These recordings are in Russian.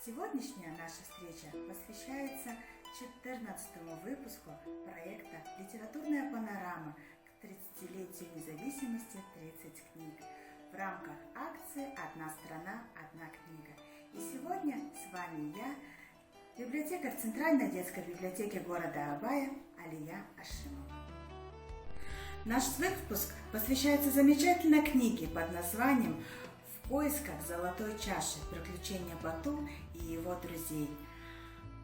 Сегодняшняя наша встреча посвящается 14-му выпуску проекта «Литературная панорама» к 30-летию независимости 30 книг в рамках акции «Одна страна, одна книга». И сегодня с вами я, библиотекарь Центральной детской библиотеки города Абая Алия Ашимова. Наш выпуск посвящается замечательной книге под названием «В поисках золотой чаши. Приключения Бату и его друзей»,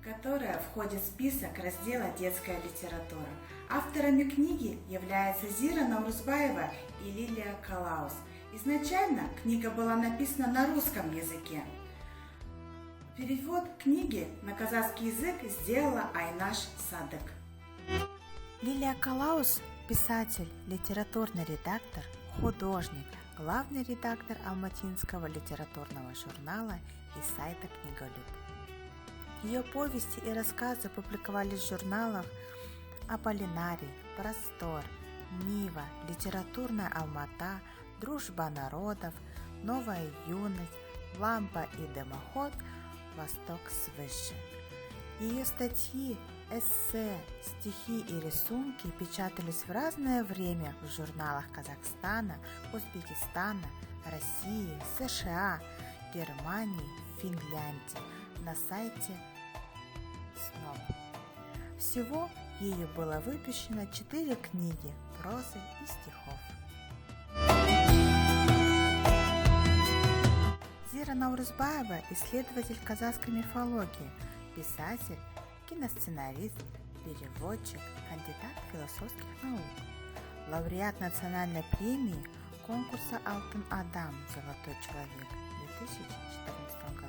которая входит в список раздела «Детская литература». Авторами книги являются Зира Наурузбаева и Лилия Калаус. Изначально книга была написана на русском языке. Перевод книги на казахский язык сделала Айнаш Садык. Лилия Калаус – писатель, литературный редактор, художник, главный редактор алматинского литературного журнала и сайта «Книголюб». Ее повести и рассказы публиковались в журналах «Аполлинарий», «Простор», «Нива», «Литературная Алмата», «Дружба народов», «Новая юность», «Лампа и дымоход», «Восток свыше». Ее статьи, эссе, стихи и рисунки печатались в разное время в журналах Казахстана, Узбекистана, России, США, Германии, Финляндии, на сайте СНОП. Всего ею было выпущено 4 книги прозы и стихов. Зира Наурузбаева – исследователь казахской мифологии, писатель, киносценарист, переводчик, кандидат философских наук, лауреат национальной премии конкурса «Алтын Адам. Золотой человек» в 2014 году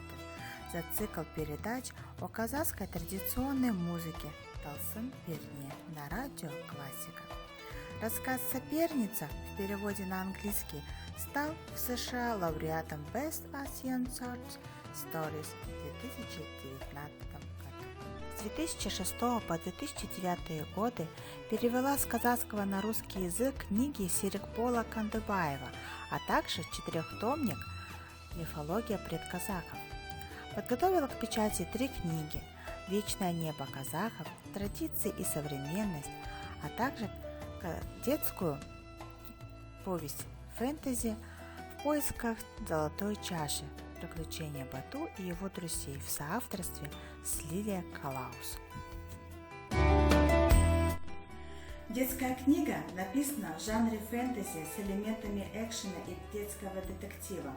за цикл передач о казахской традиционной музыке «Талсын Перне» на радио «Классика». Рассказ «Соперница» в переводе на английский стал в США лауреатом Best Asian Short Stories в 2019 году. С 2006 по 2009 годы перевела с казахского на русский язык книги Серикбола Кандыбаева, а также 4-томник «Мифология предказахов». Подготовила к печати 3 книги «Вечное небо казахов», «Традиции и современность», а также детскую повесть фэнтези «В поисках золотой чаши. Приключения Бату и его друзей» в соавторстве с Лилией Калаус. Детская книга написана в жанре фэнтези с элементами экшена и детского детектива.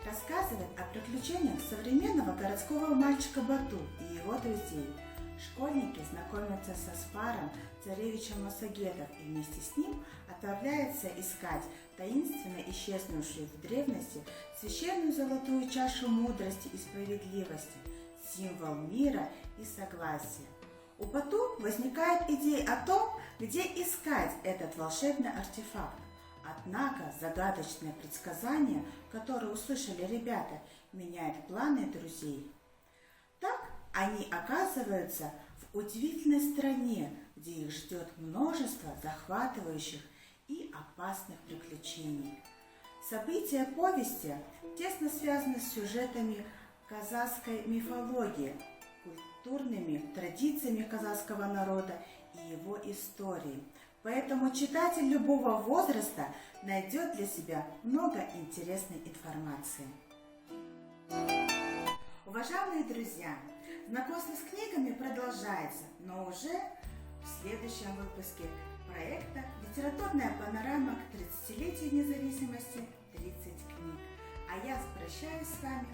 Рассказывает о приключениях современного городского мальчика Бату и его друзей. Школьники знакомятся со Спаром, царевичем Масагетов, и вместе с ним отправляются искать таинственно исчезнувшую в древности священную золотую чашу мудрости и справедливости, символ мира и согласия. У Бату возникает идея о том, где искать этот волшебный артефакт. Однако загадочное предсказание, которое услышали ребята, меняет планы друзей. Так они оказываются в удивительной стране, где их ждет множество захватывающих и опасных приключений. События повести тесно связаны с сюжетами казахской мифологии, культурными традициями казахского народа и его историей. Поэтому читатель любого возраста найдет для себя много интересной информации. Уважаемые друзья, знакомство с книгами продолжается, но уже в следующем выпуске проекта «Литературная панорама к 30-летию независимости 30 книг». А я прощаюсь с вами